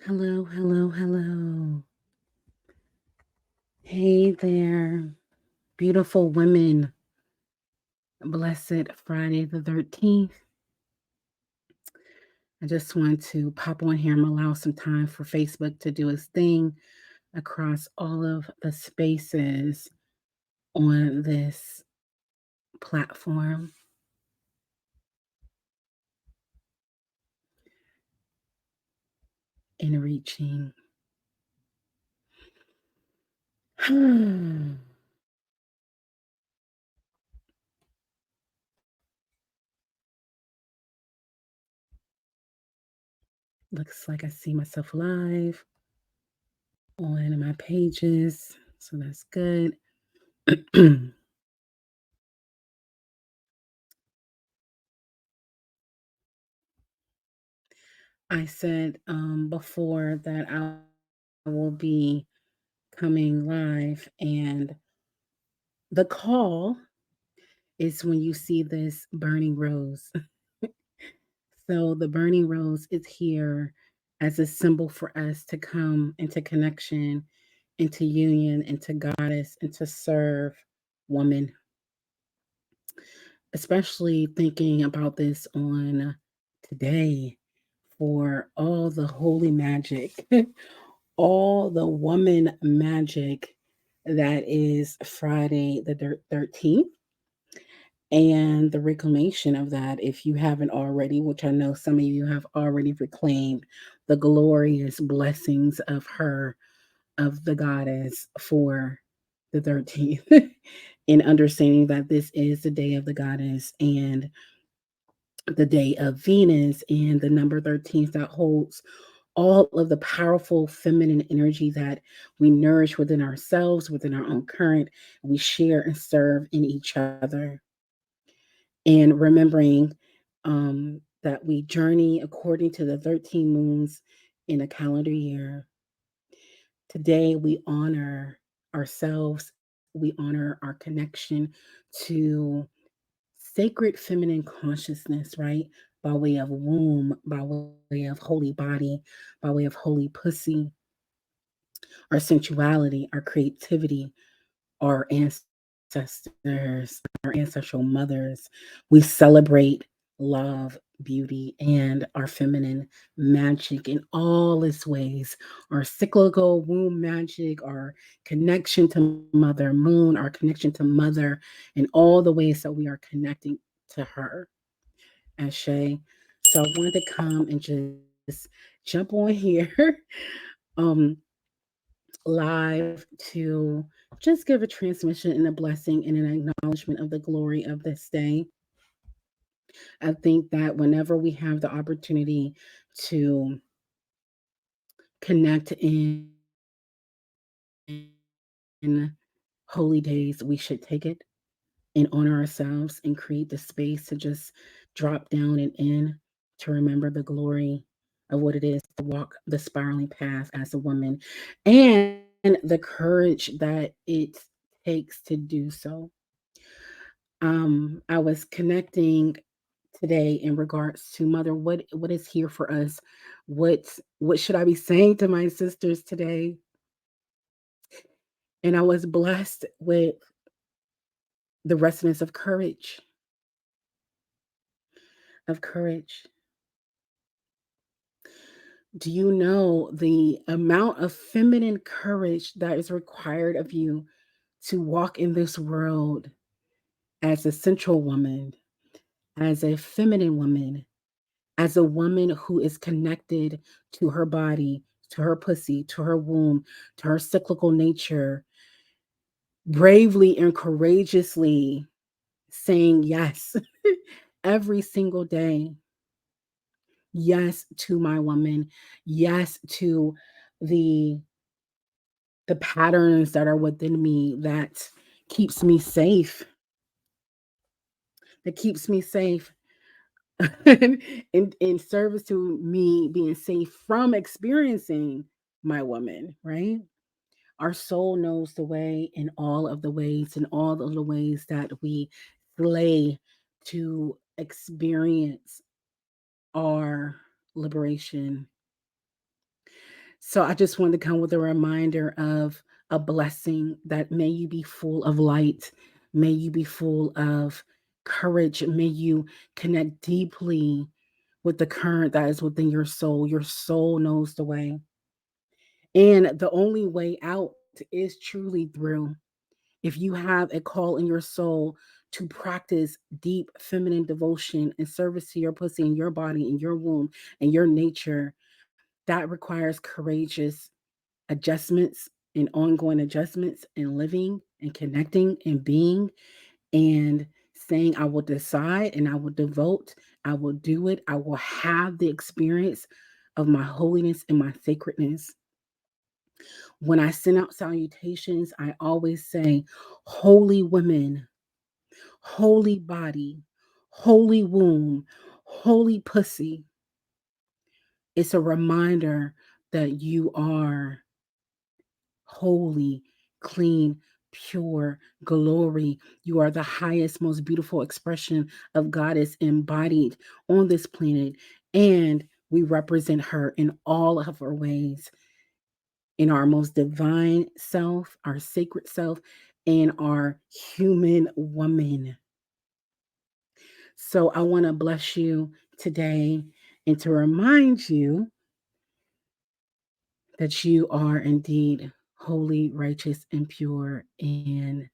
Hello, hello, hello. Hey there, beautiful women. Blessed Friday the 13th. I just want to pop on here and allow some time for Facebook to do its thing across all of the spaces on this platform and reaching. Looks like I see myself live on my pages, so that's good. I said before that I will be coming live, and the call is when you see this burning rose. So, the burning rose is here as a symbol for us to come into connection, into union, into goddess, and to serve woman, especially thinking about this on today for all the holy magic, all the woman magic that is Friday the 13th, and the reclamation of that, if you haven't already, which I know some of you have already reclaimed the glorious blessings of her, of the goddess for the 13th, in understanding that this is the day of the goddess and the day of Venus, and the number 13 that holds all of the powerful feminine energy that we nourish within ourselves, within our own current, we share and serve in each other. And remembering that we journey according to the 13 moons in a calendar year. Today, we honor ourselves, we honor our connection to sacred feminine consciousness, right? By way of womb, by way of holy body, by way of holy pussy, our sensuality, our creativity, our ancestors, our ancestral mothers. We celebrate love, beauty, and our feminine magic in all its ways. Our cyclical womb magic, our connection to Mother Moon, our connection to Mother, and all the ways that we are connecting to her. Ashe. So I wanted to come and just jump on here um live to just give a transmission and a blessing and an acknowledgement of the glory of this day. I think that whenever we have the opportunity to connect in holy days, we should take it and honor ourselves and create the space to just drop down and in to remember the glory of what it is to walk the spiraling path as a woman and the courage that it takes to do so. I was connecting today in regards to mother, what is here for us, what should I be saying to my sisters today, and I was blessed with the resonance of courage. Do you know the amount of feminine courage that is required of you to walk in this world as a central woman, as a feminine woman, as a woman who is connected to her body, to her pussy, to her womb, to her cyclical nature, bravely and courageously saying yes every single day? Yes to my woman. Yes to the the patterns that are within me that keeps me safe, that keeps me safe in service to me being safe from experiencing my woman, right? Our soul knows the way in all of the ways, in all of the ways that we slay to experience our liberation. So I just wanted to come with a reminder of a blessing that may you be full of light, may you be full of courage, may you connect deeply with the current that is within your soul. Your soul knows the way. And the only way out is truly through. If you have a call in your soul to practice deep feminine devotion and service to your pussy and your body and your womb and your nature, that requires courageous adjustments and ongoing adjustments and living and connecting and being and saying, I will decide and I will devote, I will do it, I will have the experience of my holiness and my sacredness. When I send out salutations, I always say, holy women, holy body, holy womb, holy pussy. It's a reminder that you are holy, clean, pure, glory. You are the highest, most beautiful expression of Goddess embodied on this planet. And we represent her in all of her ways, in our most divine self, our sacred self, and our human woman. So I want to bless you today and to remind you that you are indeed holy, righteous, and pure, and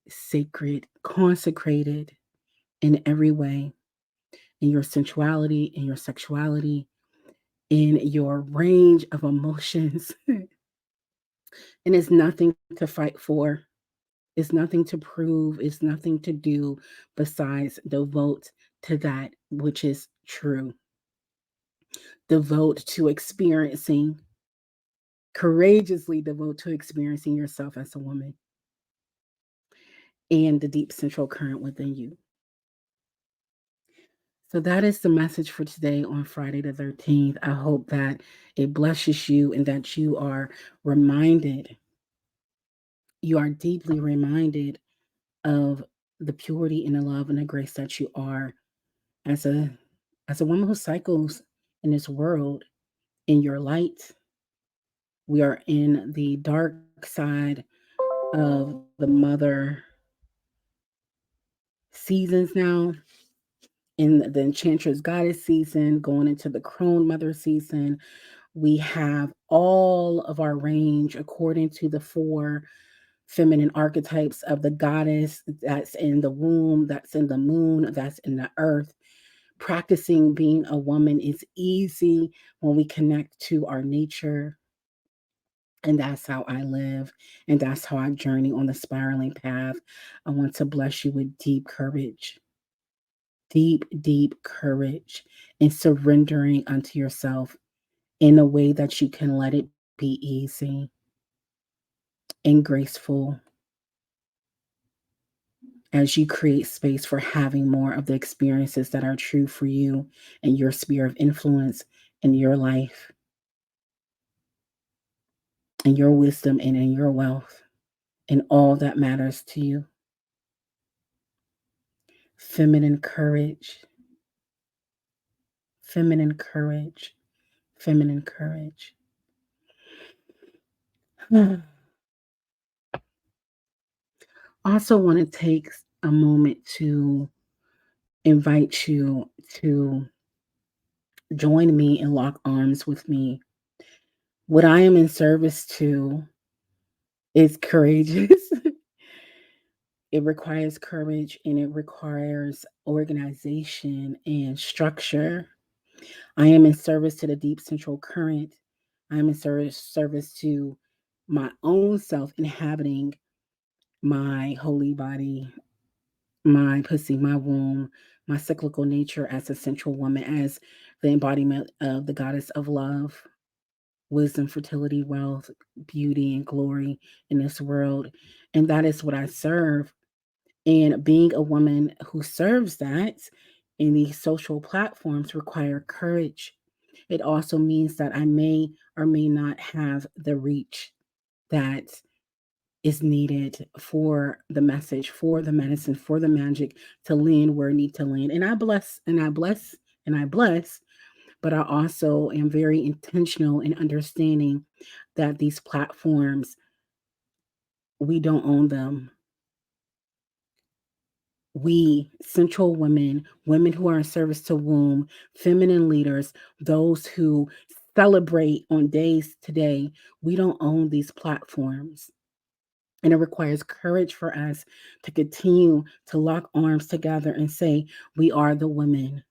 sacred, consecrated in every way, in your sensuality, in your sexuality, in your range of emotions. And it's nothing to fight for. It's nothing to prove. It's nothing to do besides devote to that which is true. Devote to experiencing, courageously devote to experiencing yourself as a woman and the deep central current within you. So that is the message for today on Friday the 13th. I hope that it blesses you and that you are reminded, you are deeply reminded of the purity and the love and the grace that you are as a woman who cycles in this world in your light. We are in the dark side of the mother seasons now, in the enchantress goddess season, going into the crone mother season. We have all of our range according to the four feminine archetypes of the goddess that's in the womb, that's in the moon, that's in the earth. Practicing being a woman is easy when we connect to our nature. And that's how I live. And that's how I journey on the spiraling path. I want to bless you with deep courage, deep, deep courage, and surrendering unto yourself in a way that you can let it be easy and graceful as you create space for having more of the experiences that are true for you and your sphere of influence in your life, in your wisdom, and in your wealth, and all that matters to you. Feminine courage, feminine courage, feminine courage. Also, want to take a moment to invite you to join me and lock arms with me. What I am in service to is courageous. It requires courage and it requires organization and structure. I am in service to the deep central current. I am in service to my own self inhabiting my holy body, my pussy, my womb, my cyclical nature as a central woman, as the embodiment of the goddess of love, wisdom, fertility, wealth, beauty, and glory in this world. And that is what I serve. And being a woman who serves that in these social platforms require courage. It also means that I may or may not have the reach that is needed for the message, for the medicine, for the magic to land where it needs to land. And I bless and I bless and I bless but I also am very intentional in understanding that these platforms, we don't own them. We, sensual women, women who are in service to womb, feminine leaders, those who celebrate on days today, we don't own these platforms. And it requires courage for us to continue to lock arms together and say, we are the women.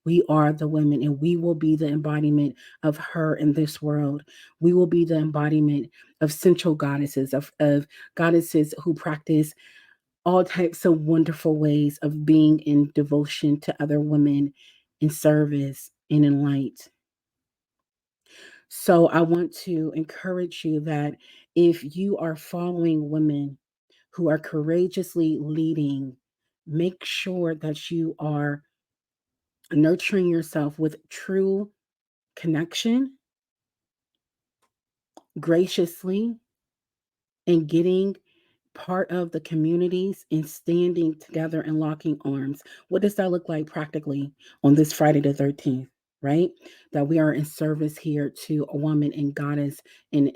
We are the women, and we will be the embodiment of her in this world. We will be the embodiment of sensual goddesses, of goddesses who practice all types of wonderful ways of being in devotion to other women, in service and in light. So I want to encourage you that if you are following women who are courageously leading, make sure that you are nurturing yourself with true connection, graciously, and getting part of the communities and standing together and locking arms. What does that look like practically on this Friday the 13th? Right? That we are in service here to a woman and goddess in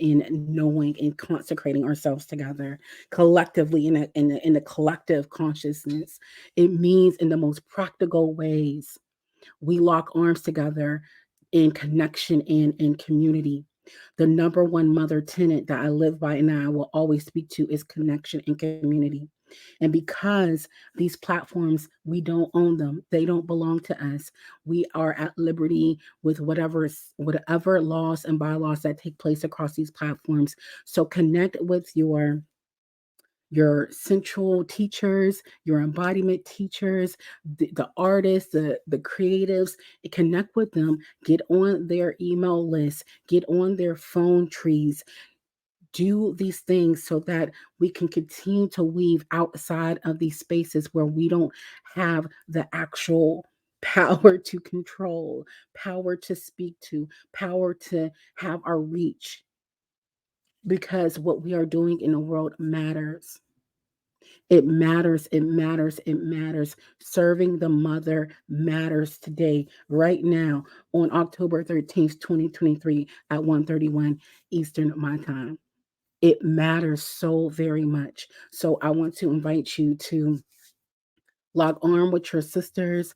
knowing and consecrating ourselves together collectively in a collective consciousness. It means in the most practical ways we lock arms together in connection and in community. The number one mother tenet that I live by and that I will always speak to is connection and community. And because these platforms, we don't own them, they don't belong to us. We are at liberty with whatever laws and bylaws that take place across these platforms. So connect with your central teachers, your embodiment teachers, the artists, the creatives, connect with them, get on their email list, get on their phone trees, do these things so that we can continue to weave outside of these spaces where we don't have the actual power to control, power to speak to, power to have our reach, because what we are doing in the world matters. It matters, it matters, it matters. Serving the mother matters today, right now, on October 13th, 2023 at 1:31 Eastern my time. It matters so very much. So I want to invite you to log arm with your sisters,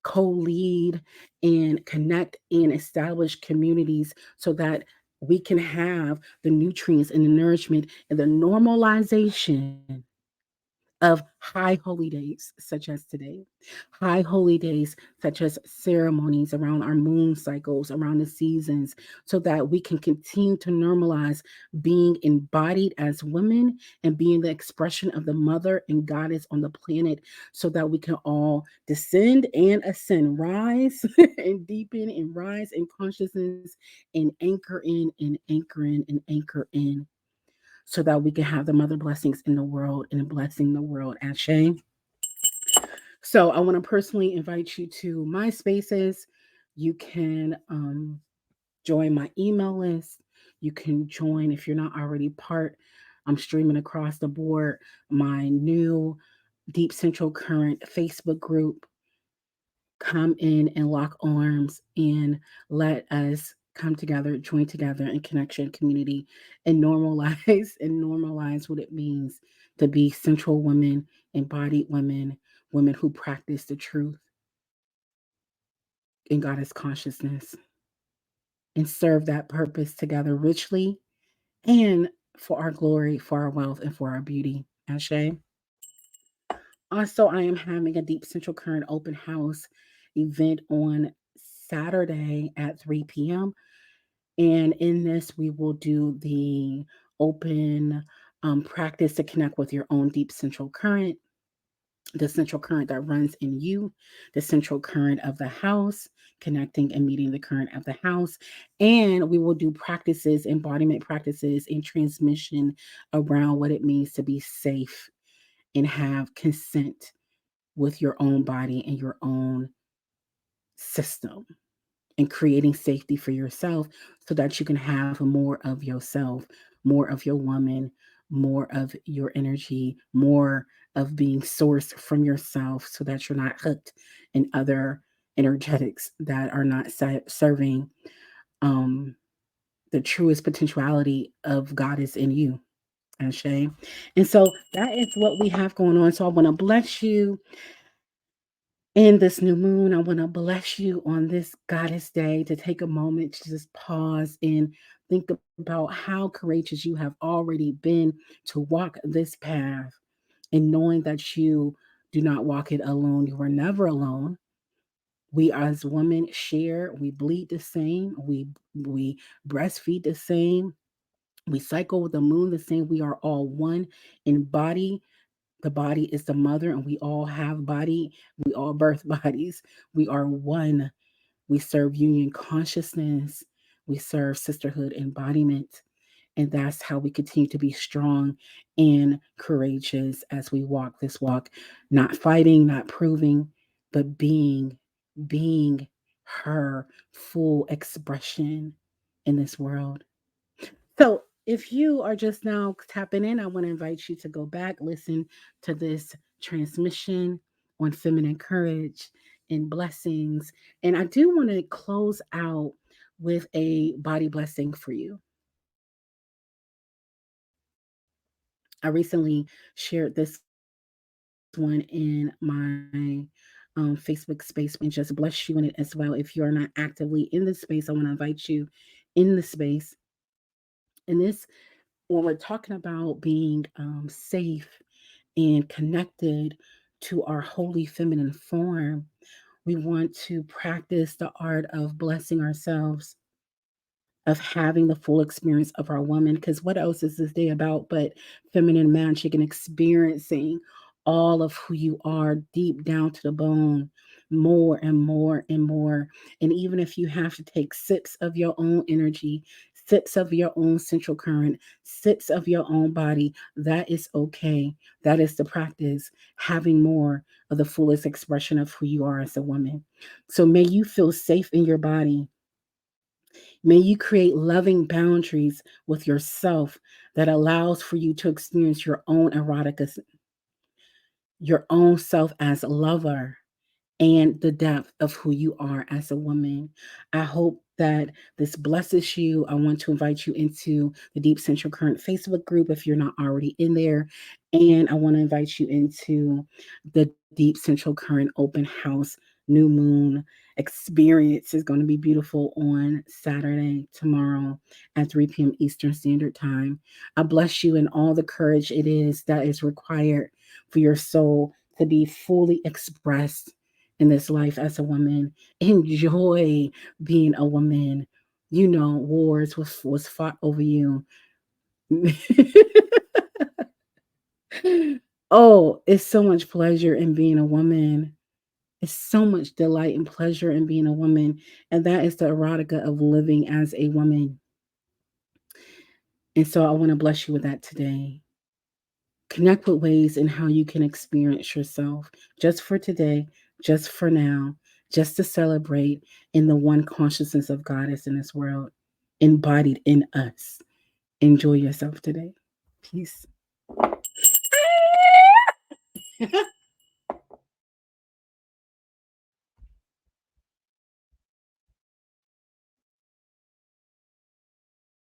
co-lead and connect and establish communities so that we can have the nutrients and the nourishment and the normalization of high holy days, such as today, high holy days, such as ceremonies around our moon cycles, around the seasons, so that we can continue to normalize being embodied as women and being the expression of the mother and goddess on the planet, so that we can all descend and ascend, rise and deepen and rise in consciousness and anchor in and anchor in and anchor in so that we can have the mother blessings in the world and blessing the world. Ashe. So I want to personally invite you to my spaces. You can join my email list. You can join if you're not already part. I'm streaming across the board my new Deep Central Current Facebook group. Come in and lock arms and let us come together, join together in connection, community, and normalize and normalize what it means to be central women, embodied women, women who practice the truth in Goddess consciousness and serve that purpose together richly and for our glory, for our wealth, and for our beauty. Ashe. Also, I am having a Deep Central Current open house event on Saturday at 3 p.m. And in this, we will do the open practice to connect with your own deep central current, the central current that runs in you, the central current of the house, connecting and meeting the current of the house. And we will do practices, embodiment practices, and transmission around what it means to be safe and have consent with your own body and your own system, and creating safety for yourself so that you can have more of yourself, more of your woman, more of your energy, more of being sourced from yourself so that you're not hooked in other energetics that are not serving um, the truest potentiality of God is in you. And Shay. And so that is what we have going on. So I want to bless you in this new moon. I want to bless you on this Goddess Day to take a moment to just pause and think about how courageous you have already been to walk this path and knowing that you do not walk it alone. You are never alone. We as women share, we bleed the same, we breastfeed the same, we cycle with the moon the same. We are all one in body. The body is the mother, and we all have body. We all birth bodies. We are one. We serve union consciousness. We serve sisterhood embodiment. And that's how we continue to be strong and courageous as we walk this walk, not fighting, not proving, but being her full expression in this world. So, if you are just now tapping in, I want to invite you to go back, listen to this transmission on feminine courage and blessings. And I do want to close out with a body blessing for you. I recently shared this one in my Facebook space and just bless you in it as well. If you are not actively in this space, I want to invite you in the space. And this, when we're talking about being safe and connected to our holy feminine form, we want to practice the art of blessing ourselves, of having the full experience of our woman. Because what else is this day about but feminine magic and experiencing all of who you are deep down to the bone, more and more and more. And even if you have to take sips of your own energy, sips of your own central current, sips of your own body, that is okay. That is the practice, having more of the fullest expression of who you are as a woman. So may you feel safe in your body. May you create loving boundaries with yourself that allows for you to experience your own erotica, your own self as lover, and the depth of who you are as a woman. I hope that this blesses you. I want to invite you into the Deep Central Current Facebook group if you're not already in there. And I want to invite you into the Deep Central Current Open House New Moon experience. Is going to be beautiful on Saturday, tomorrow at 3 p.m. Eastern Standard Time. I bless you in all the courage it is that is required for your soul to be fully expressed in this life as a woman. Enjoy being a woman. You know, wars was fought over you. Oh, it's so much pleasure in being a woman. It's so much delight and pleasure in being a woman. And that is the erotica of living as a woman. And so I want to bless you with that today. Connect with ways in how you can experience yourself just for today, just for now, just to celebrate in the one consciousness of Goddess in this world, embodied in us. Enjoy yourself today. Peace.